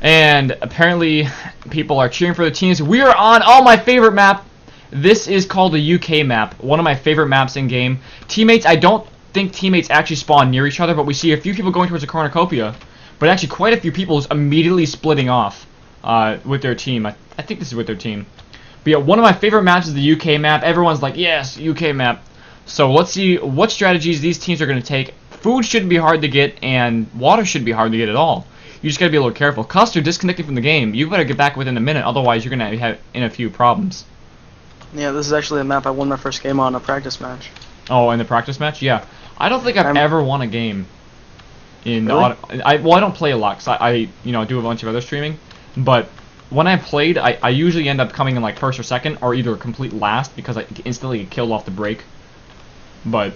And apparently, people are cheering for the teams. We are on, my favorite map. This is called the UK map. One of my favorite maps in game. Teammates, I don't think teammates actually spawn near each other, but we see a few people going towards the Cornucopia. But actually, quite a few people just immediately splitting off with their team. I think this is with their team. But yeah, one of my favorite maps is the UK map. Everyone's like, yes, UK map. So let's see what strategies these teams are going to take. Food shouldn't be hard to get, and water shouldn't be hard to get at all. You just gotta be a little careful. Custer disconnected from the game. You better get back within a minute, otherwise you're gonna have in a few problems. Yeah, this is actually a map I won my first game on, a practice match. Oh, in the practice match? Yeah. I don't think I've ever won a game in really? I don't play a lot, cause I do a bunch of other streaming. But when I played, I usually end up coming in like first or second, or either complete last because I instantly get killed off the break. But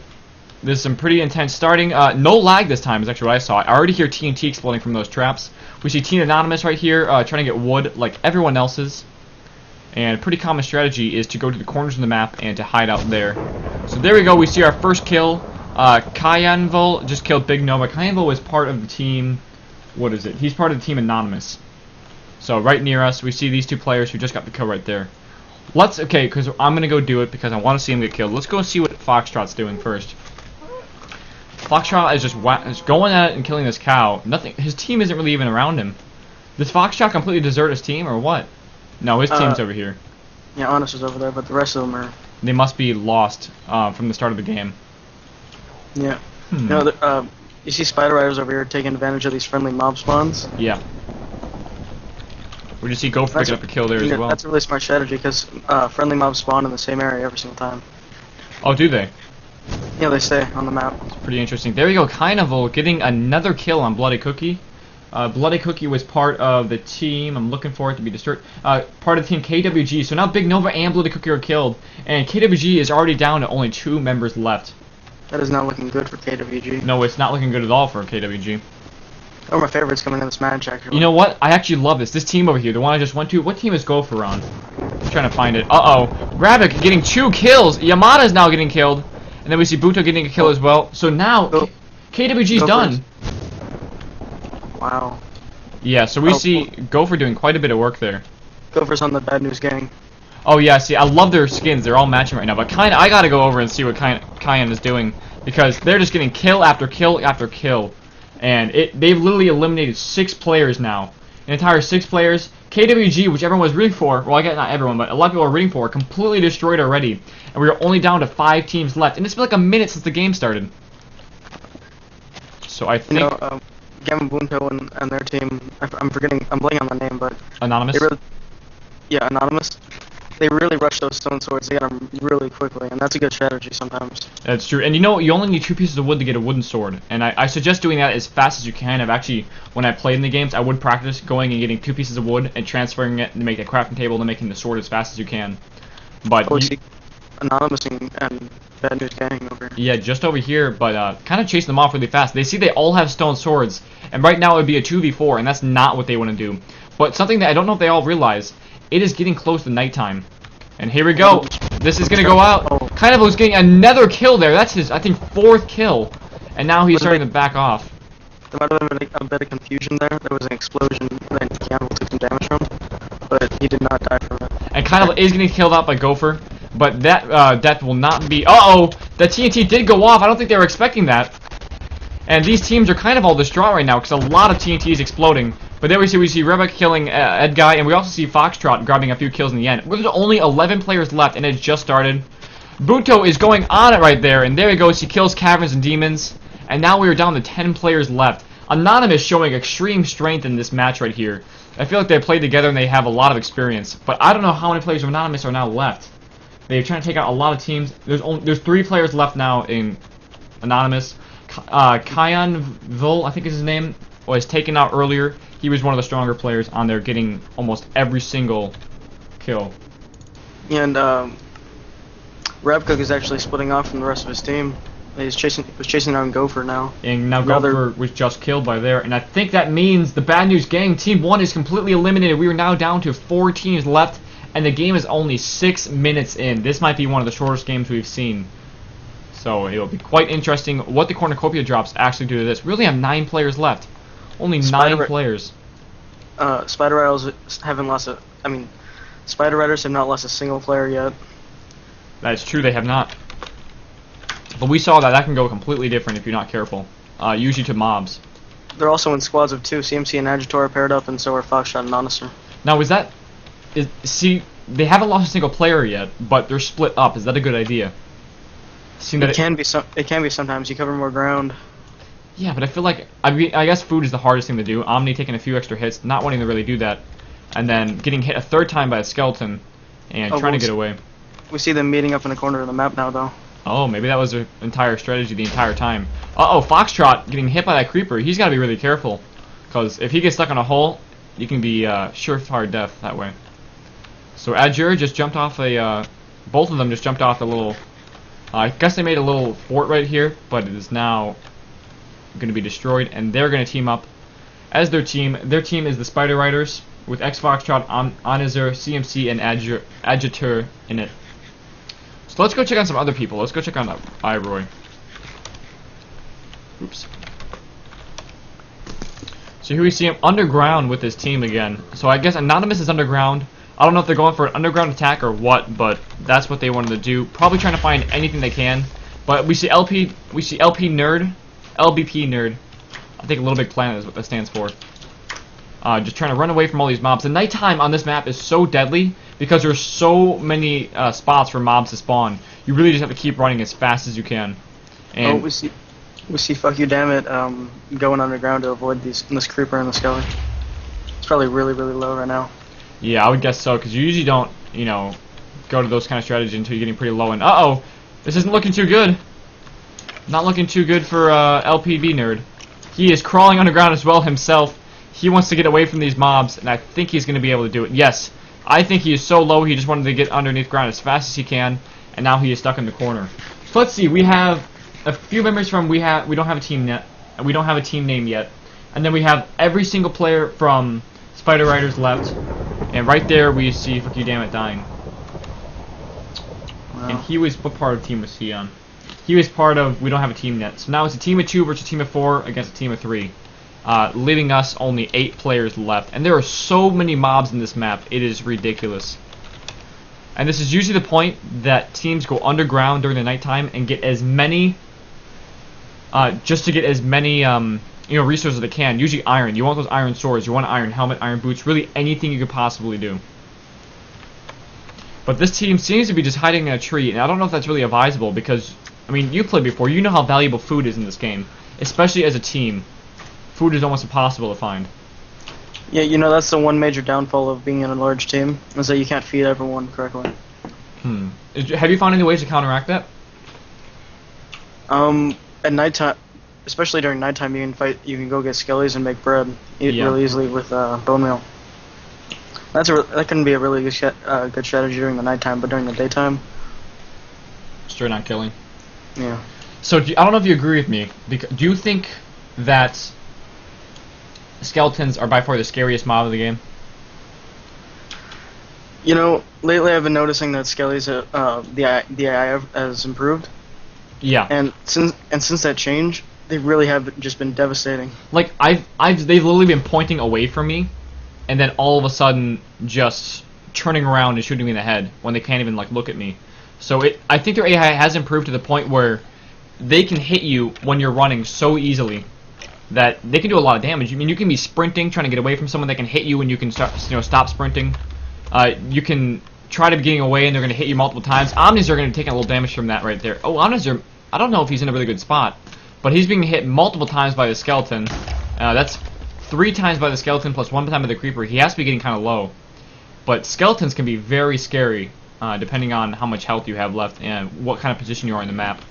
there's some pretty intense starting. No lag this time is actually what I saw. I already hear TNT exploding from those traps. We see Teen Anonymous right here trying to get wood like everyone else's. And a pretty common strategy is to go to the corners of the map and to hide out there. So there we go. We see our first kill. Kyanvol just killed Big Nova. Kyanvol was part of the team. What is it? He's part of the team Anonymous. So right near us, we see these two players who just got the kill right there. Okay, because I'm going to go do it because I want to see him get killed. Let's go and see what Foxtrot's doing first. Foxtrot is just going at it and killing this cow. Nothing. His team isn't really even around him. Does Foxtrot completely desert his team or what? No, his team's over here. Yeah, Honest is over there, but the rest of them are. They must be lost from the start of the game. Yeah. You see Spider Riders over here taking advantage of these friendly mob spawns. Yeah. We just see Gopher picking up a kill there as well. That's a really smart strategy because friendly mobs spawn in the same area every single time. Oh, do they? Yeah, they stay on the map. It's pretty interesting. There we go, Kynavol getting another kill on Bloody Cookie. Bloody Cookie was part of the team. I'm looking for it to be disturbed. Part of the team KWG. So now Big Nova and Bloody Cookie are killed, and KWG is already down to only 2 members left. That is not looking good for KWG. No, it's not looking good at all for KWG. One of my favorites coming in this match, actually. You know what? I actually love this. This team over here, the one I just went to. What team is Gopher on? I'm trying to find it. Uh-oh. Rabbit getting 2 kills. Yamada is now getting killed. And then we see Buto getting a kill as well. So now, KWG's done. Wow. Yeah, so we see Gopher doing quite a bit of work there. Gopher's on the Bad News Gang. Oh yeah, see, I love their skins. They're all matching right now. But I gotta go over and see what Kyan is doing. Because they're just getting kill after kill after kill. And they've literally eliminated 6 players now. An entire 6 players. KWG, which everyone was rooting for, well, I guess not everyone, but a lot of people are rooting for, completely destroyed already. And we are only down to 5 teams left. And it's been like a minute since the game started. So I think... Gavin Bunto and their team, I'm blanking on the name, but... Anonymous? Yeah, Anonymous. They really rush those stone swords. They get them really quickly, and that's a good strategy sometimes. That's true. And you know, you only need 2 pieces of wood to get a wooden sword. And I suggest doing that as fast as you can. I've actually, when I played in the games, I would practice going and getting 2 pieces of wood and transferring it to make a crafting table and making the sword as fast as you can. But see Anonymous and Bad News Gang over here. Yeah, just over here, but kind of chasing them off really fast. They see they all have stone swords, and right now it would be a 2v4, and that's not what they want to do. But something that I don't know if they all realize, it is getting close to nighttime. And here we go. This is going to go out. Kind of was getting another kill there. That's his, I think, 4th kill. And now he's starting to back off. There might have been a bit of confusion there. There was an explosion that Campbell took some damage from, but he did not die from it. And kind of is getting killed out by Gopher. But that death will not be... Uh-oh! That TNT did go off. I don't think they were expecting that. And these teams are kind of all distraught right now because a lot of TNT is exploding. But there we see Rebecca killing Ed Guy, and we also see Foxtrot grabbing a few kills in the end. There's only 11 players left, and it just started. Buto is going on it right there, and there he goes. He kills Caverns and Demons, and now we are down to 10 players left. Anonymous showing extreme strength in this match right here. I feel like they played together and they have a lot of experience. But I don't know how many players of Anonymous are now left. They're trying to take out a lot of teams. There's 3 players left now in Anonymous. Kyanvol, I think is his name, was taken out earlier. He was one of the stronger players on there, getting almost every single kill. And Rabcook is actually splitting off from the rest of his team. Was chasing down Gopher now. And now Gopher was just killed by there. And I think that means the Bad News Gang, Team 1 is completely eliminated. We are now down to 4 teams left, and the game is only 6 minutes in. This might be one of the shortest games we've seen. So it'll be quite interesting what the Cornucopia drops actually do to this. We only have 9 players left. Only 9 players. Spider Riders haven't lost a. I mean, Spider Riders have not lost a single player yet. That's true, they have not. But we saw that that can go completely different if you're not careful. Usually to mobs. They're also in squads of 2. CMC and Agitor are paired up, and so are Foxshot and Monaster. Now, see, they haven't lost a single player yet, but they're split up. Is that a good idea? It can be sometimes. You cover more ground. Yeah, but I feel like I guess food is the hardest thing to do. Omni taking a few extra hits, not wanting to really do that, and then getting hit a third time by a skeleton and trying to get away. We see them meeting up in the corner of the map now, though. Oh, maybe that was their entire strategy the entire time. Uh-oh, Foxtrot getting hit by that creeper. He's got to be really careful, because if he gets stuck in a hole, you can be surefire death that way. So Azure just jumped off both of them just jumped off a little, I guess they made a little fort right here, but it is now going to be destroyed, and they're going to team up as their team. Their team is the Spider Riders, with X Foxtrot, Onizur, CMC, and Agitor in it. So let's go check on some other people. Let's go check on Iroy. Oops. So here we see him underground with his team again. So I guess Anonymous is underground. I don't know if they're going for an underground attack or what, but that's what they wanted to do. Probably trying to find anything they can. But we see LP Nerd, LBP Nerd. I think Little Big Planet is what that stands for. Just trying to run away from all these mobs. The nighttime on this map is so deadly because there's so many spots for mobs to spawn. You really just have to keep running as fast as you can. And we see fuck you damn it going underground to avoid this creeper and the skelly. It's probably really low right now. Yeah, I would guess so, because you usually don't, go to those kind of strategies until you're getting pretty low. And uh-oh, this isn't looking too good. Not looking too good for LPB Nerd. He is crawling underground as well himself. He wants to get away from these mobs, and I think he's going to be able to do it. Yes, I think he is so low, he just wanted to get underneath ground as fast as he can, and now he is stuck in the corner. So let's see, we have a few members from we don't have a team yet, we don't have a team name yet, and then we have every single player from Spider Riders left, and right there we see Fuck You Damn It dying. Wow. And he was, what part of the team was he on? He was part of we don't have a team yet. So now it's a team of 2 versus a team of 4 against a team of 3. Leaving us only 8 players left. And there are so many mobs in this map, it is ridiculous. And this is usually the point that teams go underground during the nighttime and get as many, just to get as many, resources as they can. Usually iron. You want those iron swords, you want an iron helmet, iron boots, really anything you could possibly do. But this team seems to be just hiding in a tree, and I don't know if that's really advisable because, I mean, you played before, you know how valuable food is in this game, especially as a team. Food is almost impossible to find. Yeah, that's the one major downfall of being in a large team, is that you can't feed everyone correctly. Have you found any ways to counteract that? At nighttime, especially during nighttime, you can go get skellies and make bread really easily with bone meal. That can be a really good strategy during the nighttime, but during the daytime, straight on killing. Yeah. So I don't know if you agree with me. Do you think that skeletons are by far the scariest mob of the game? Lately I've been noticing that skellies, the AI has improved. Yeah. And since that change, they really have just been devastating. Like they've literally been pointing away from me, and then all of a sudden just turning around and shooting me in the head when they can't even look at me. So I think their AI has improved to the point where they can hit you when you're running so easily that they can do a lot of damage. I mean, you can be sprinting, trying to get away from someone that can hit you, and you can stop sprinting. You can try to be getting away, and they're going to hit you multiple times. Omnis are going to take a little damage from that right there. Oh, Omnis I don't know if he's in a really good spot, but he's being hit multiple times by the skeleton. That's 3 times by the skeleton plus 1 time by the creeper. He has to be getting kind of low. But skeletons can be very scary, depending on how much health you have left and what kind of position you are in the map.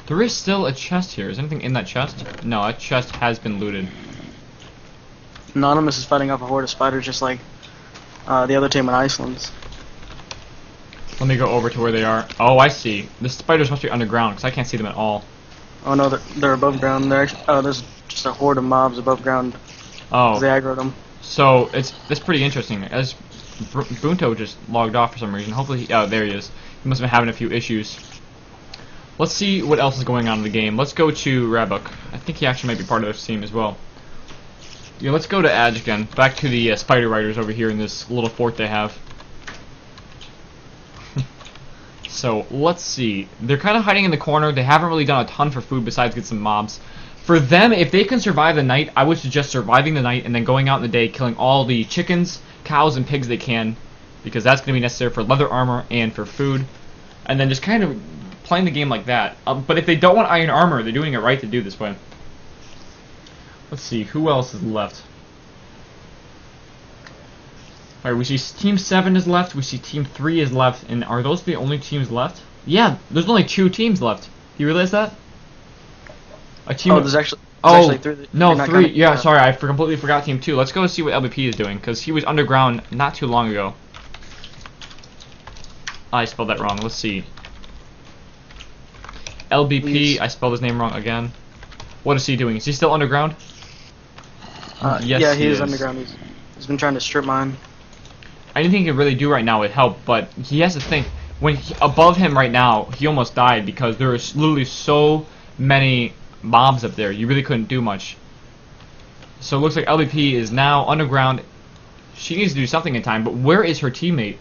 There is still a chest here. Is anything in that chest? No, that chest has been looted. Anonymous is fighting off a horde of spiders just like the other team in Iceland. Let me go over to where they are. Oh, I see. The spiders must be underground because I can't see them at all. Oh no, they're above ground. There's just a horde of mobs above ground. Oh. They aggroed them. So that's pretty interesting. As Bunto just logged off for some reason. Hopefully, oh, there he is. He must have been having a few issues. Let's see what else is going on in the game. Let's go to Rabuk. I think he actually might be part of this team as well. Yeah, let's go to Edge again. Back to the Spider Riders over here in this little fort they have. So, let's see. They're kind of hiding in the corner. They haven't really done a ton for food besides get some mobs. For them, if they can survive the night, I would suggest surviving the night and then going out in the day, killing all the chickens, cows, and pigs they can, because that's going to be necessary for leather armor and for food. And then just kind of playing the game like that. But if they don't want iron armor, they're doing it right to do this way. Let's see, who else is left? Alright, we see Team 7 is left, we see Team 3 is left, and are those the only teams left? Yeah, there's only 2 teams left. Do you realize that? A team there's actually 3. No, 3. Yeah, sorry, I completely forgot Team 2. Let's go see what LBP is doing, because he was underground not too long ago. I spelled that wrong. Let's see. LBP, I spelled his name wrong again. What is he doing? Is he still underground? Yes, yeah, he is underground. He's been trying to strip mine. Anything he can really do right now would help, but he has to think. When above him right now, he almost died because there is literally so many mobs up there. You really couldn't do much. So it looks like LBP is now underground. She needs to do something in time, but where is her teammate?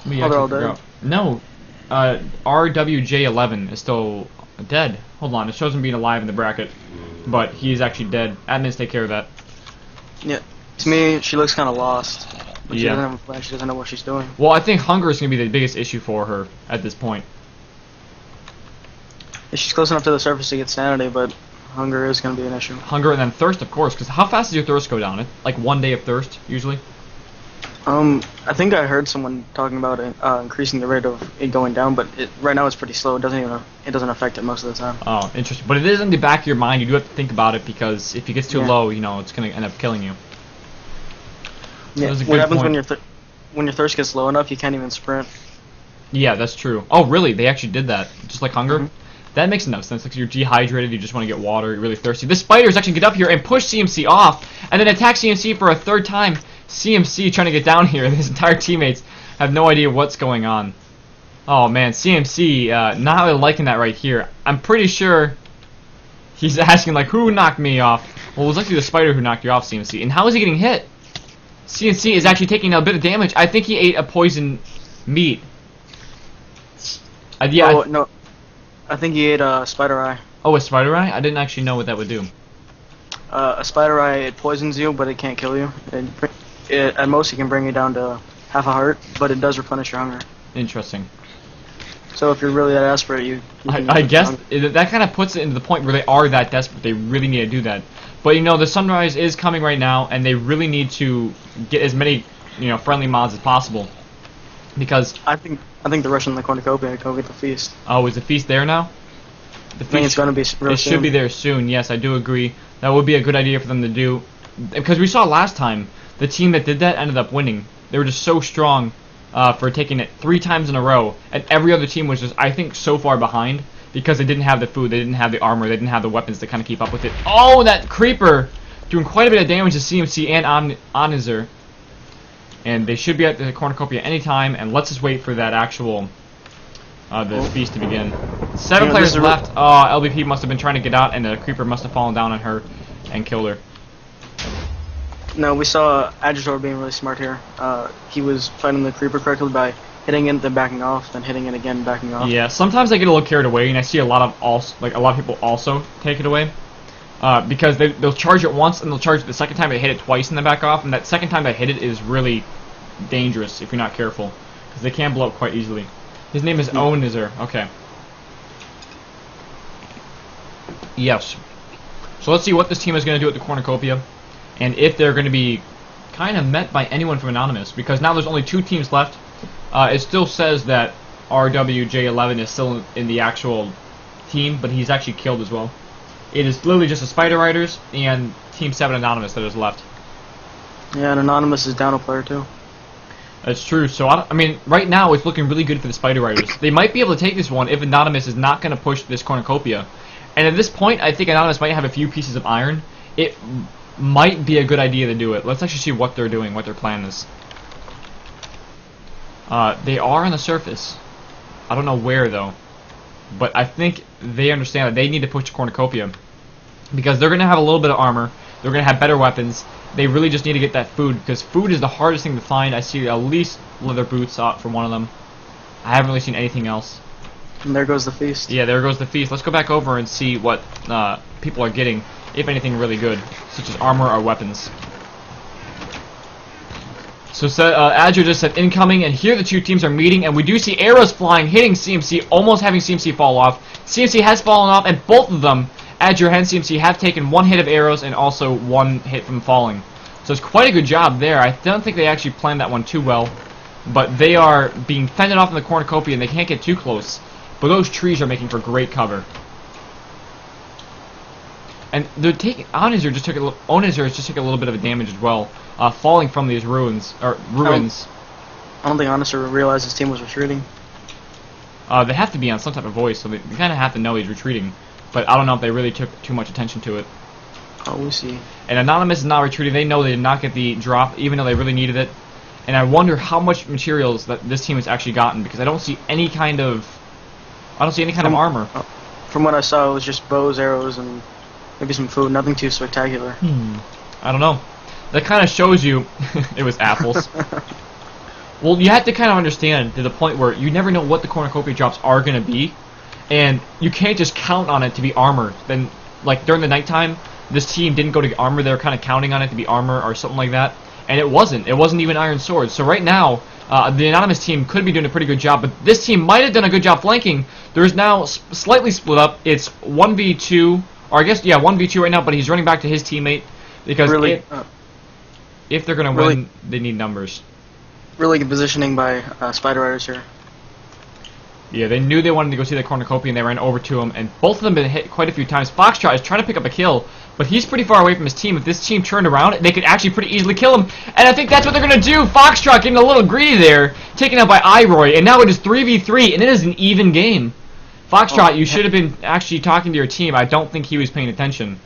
They're all dead. No, RWJ11 is still dead. Hold on, it shows him being alive in the bracket, but he's actually dead. Admins take care of that. Yeah, to me, she looks kind of lost. But yeah. She doesn't have a plan. She doesn't know what she's doing. Well, I think hunger is going to be the biggest issue for her at this point. She's close enough to the surface to get sanity, but hunger is going to be an issue. Hunger and then thirst, of course, because how fast does your thirst go down? Like 1 day of thirst, usually? I think I heard someone talking about increasing the rate of it going down, but right now it's pretty slow. It doesn't affect it most of the time. Oh, interesting. But it is in the back of your mind. You do have to think about it because if it gets too low, you know, it's going to end up killing you. So yeah. What happens when your thirst gets low enough, you can't even sprint. Yeah, that's true. Oh, really? They actually did that, just like hunger. That makes enough sense. Like you're dehydrated, you just want to get water, you're really thirsty. This spiders actually get up here and push CMC off, and then attack CMC for a 3rd time. CMC trying to get down here, and his entire teammates have no idea what's going on. Oh man, CMC not really liking that right here. I'm pretty sure he's asking like, who knocked me off? Well, it was actually the spider who knocked you off, CMC. And how is he getting hit? CMC is actually taking a bit of damage. I think he ate a poison meat. Yeah. Oh, no. I think he ate a spider eye. Oh, a spider eye? I didn't actually know what that would do. A spider eye, it poisons you, but it can't kill you. At most, it can bring you down to half a heart, but it does replenish your hunger. Interesting. So if you're really that desperate, you I guess that kind of puts it into the point where they are that desperate. They really need to do that. But you know, the sunrise is coming right now, and they really need to get as many, you know, friendly mods as possible. Because I think the Russian the Cornucopia go get the feast. Oh, is the feast there now? I think it's going to be real soon. It should be there soon. Yes, I do agree. That would be a good idea for them to do, because we saw last time the team that did that ended up winning. They were just so strong for taking it 3 times in a row, and every other team was just, I think, so far behind because they didn't have the food, they didn't have the armor, they didn't have the weapons to kind of keep up with it. Oh, that creeper doing quite a bit of damage to CMC and Onizer. And they should be at the Cornucopia anytime, and let's just wait for that actual the feast to begin. 7 players left. Oh, LBP must have been trying to get out, and the creeper must have fallen down on her and killed her. No, we saw Agitor being really smart here. He was fighting the creeper correctly by hitting it, then backing off, then hitting it again, backing off. Yeah, sometimes I get a little carried away, and I see a lot of people also take it away. Because they'll charge it once and they'll charge it the second time. They hit it twice and then back off, and that second time they hit it is really dangerous if you're not careful, because they can blow up quite easily. His name is Onizer. Okay. Yes. So let's see what this team is going to do at the Cornucopia, and if they're going to be kind of met by anyone from Anonymous, because now there's only 2 teams left. It still says that RWJ11 is still in the actual team, but he's actually killed as well. It is literally just the Spider Riders and Team 7 Anonymous that is left. Yeah, and Anonymous is down a player too. That's true. So, I mean, right now it's looking really good for the Spider Riders. They might be able to take this one if Anonymous is not going to push this Cornucopia. And at this point, I think Anonymous might have a few pieces of iron. It might be a good idea to do it. Let's actually see what they're doing, what their plan is. They are on the surface. I don't know where, though. But I think they understand that they need to push the Cornucopia, because they're going to have a little bit of armor. They're going to have better weapons. They really just need to get that food, because food is the hardest thing to find. I see at least leather boots out from one of them. I haven't really seen anything else. And there goes the feast. Yeah, there goes the feast. Let's go back over and see what people are getting, if anything really good, such as armor or weapons. So Azure just said incoming, and here the two teams are meeting, and we do see arrows flying, hitting CMC, almost having CMC fall off. CMC has fallen off, and both of them, Azure and CMC, have taken one hit of arrows and also one hit from falling. So it's quite a good job there. I don't think they actually planned that one too well, but they are being fended off in the cornucopia, and they can't get too close. But those trees are making for great cover. And they're taking Onizir just took a little bit of a damage as well, falling from these ruins. I don't think Onizir realized his team was retreating. They have to be on some type of voice, so they kind of have to know he's retreating. But I don't know if they really took too much attention to it. Oh, we see. And Anonymous is not retreating. They know they did not get the drop, even though they really needed it. And I wonder how much materials that this team has actually gotten, because I don't see any kind of armor. From what I saw, it was just bows, arrows, and maybe some food. Nothing too spectacular. I don't know. That kind of shows you it was apples. Well, you have to kind of understand to the point where you never know what the cornucopia drops are going to be, and you can't just count on it to be armor. Then, like during the nighttime, this team didn't go to armor. They were kind of counting on it to be armor or something like that, and it wasn't. It wasn't even iron swords. So right now, the Anonymous team could be doing a pretty good job, but this team might have done a good job flanking. There's now slightly split up. It's 1v2, or I guess, yeah, 1v2 right now, but he's running back to his teammate, because really, if they're going to win, they need numbers. Really good positioning by Spider Riders here. Yeah, they knew they wanted to go see the cornucopia, and they ran over to him, and both of them been hit quite a few times. Foxtrot is trying to pick up a kill, but he's pretty far away from his team. If this team turned around, they could actually pretty easily kill him, and I think that's what they're going to do. Foxtrot getting a little greedy there, taken out by Iroy, and now it is 3v3, and it is an even game. Foxtrot, you should have been actually talking to your team. I don't think he was paying attention.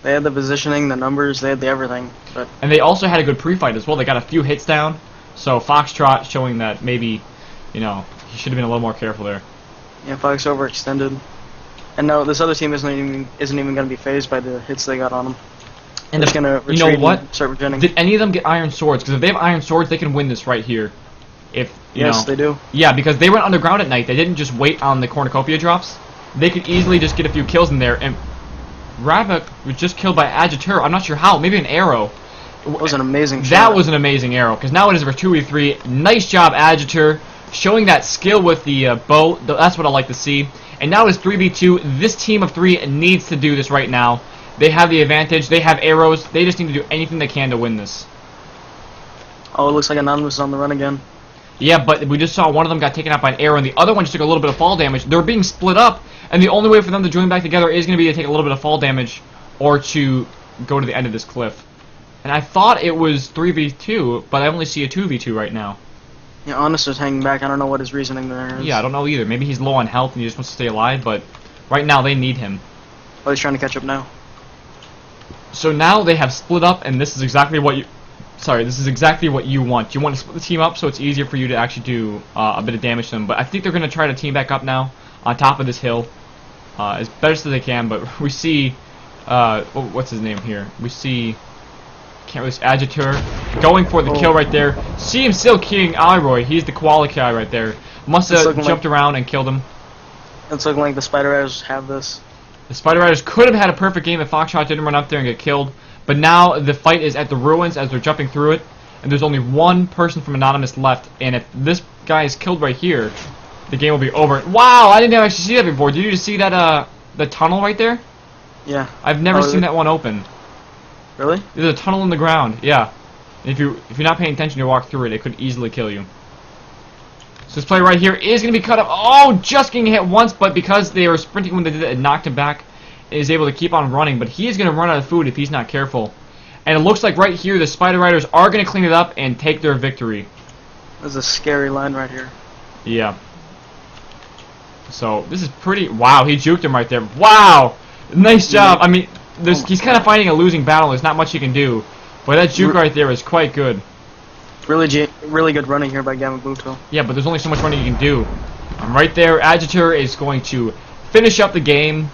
They had the positioning, the numbers, they had the everything. And they also had a good pre-fight as well. They got a few hits down, so Foxtrot showing that maybe, you know, he should have been a little more careful there. Yeah, Fox overextended. And no, this other team isn't even going to be phased by the hits they got on them. And they're going to retreat, you know what? And start regenning. Did any of them get iron swords? Because if they have iron swords, they can win this right here. Yes, they do. Yeah, because they went underground at night. They didn't just wait on the cornucopia drops. They could easily just get a few kills in there. And Ravik was just killed by Agitur. I'm not sure how. Maybe an arrow. That was an amazing shot. That was an amazing arrow, because now it is for 2v3. Nice job, Agitur, showing that skill with the bow. That's what I like to see. And now it's 3v2. This team of three needs to do this right now. They have the advantage. They have arrows. They just need to do anything they can to win this. Oh, it looks like Anonymous is on the run again. Yeah, but we just saw one of them got taken out by an arrow, and the other one just took a little bit of fall damage. They're being split up, and the only way for them to join back together is going to be to take a little bit of fall damage or to go to the end of this cliff. And I thought it was 3v2, but I only see a 2v2 right now. Yeah, Honest is hanging back. I don't know what his reasoning there is. Yeah, I don't know either. Maybe he's low on health and he just wants to stay alive, but right now they need him. Oh, he's trying to catch up now. So now they have split up, and this is exactly what you... Sorry, this is exactly what you want. You want to split the team up so it's easier for you to actually do a bit of damage to them. But I think they're going to try to team back up now on top of this hill as best as they can. But we see... what's his name here? We see... Can't really... Agitur going for the kill right there. See him still killing Iroy. He's the quality guy right there. Must have jumped around and killed him. It's looking like the Spider Riders have this. The Spider Riders could have had a perfect game if Foxtrot didn't run up there and get killed. But now the fight is at the ruins as they're jumping through it. And there's only one person from Anonymous left. And if this guy is killed right here, the game will be over. Wow, I didn't actually see that before. Did you just see that, the tunnel right there? Yeah. I've never seen that one open. Really? There's a tunnel in the ground, yeah. And if you're not paying attention, you walk through it, it could easily kill you. So this player right here is going to be cut up. Oh, just getting hit once, but because they were sprinting when they did it, it knocked him back. Is able to keep on running, but he is going to run out of food if he's not careful. And it looks like right here the Spider Riders are going to clean it up and take their victory. There's a scary line right here. Yeah. So this is pretty... Wow, he juked him right there. Wow! Nice job. I mean, he's kind of fighting a losing battle. There's not much he can do. But that juke right there is quite good. Really good running here by Gamabuto. Yeah, but there's only so much running you can do. And right there, Agitur is going to finish up the game.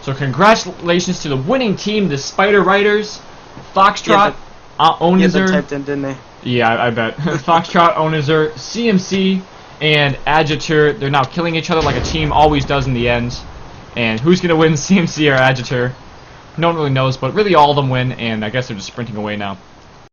So congratulations to the winning team, the Spider Riders. Foxtrot, Yeah, they Onizer. typed in, didn't they? Yeah, I bet. Foxtrot, Onizer, CMC, and Agitur. They're now killing each other like a team always does in the end. And who's gonna win, CMC or Agitur? No one really knows, but really all of them win, and I guess they're just sprinting away now.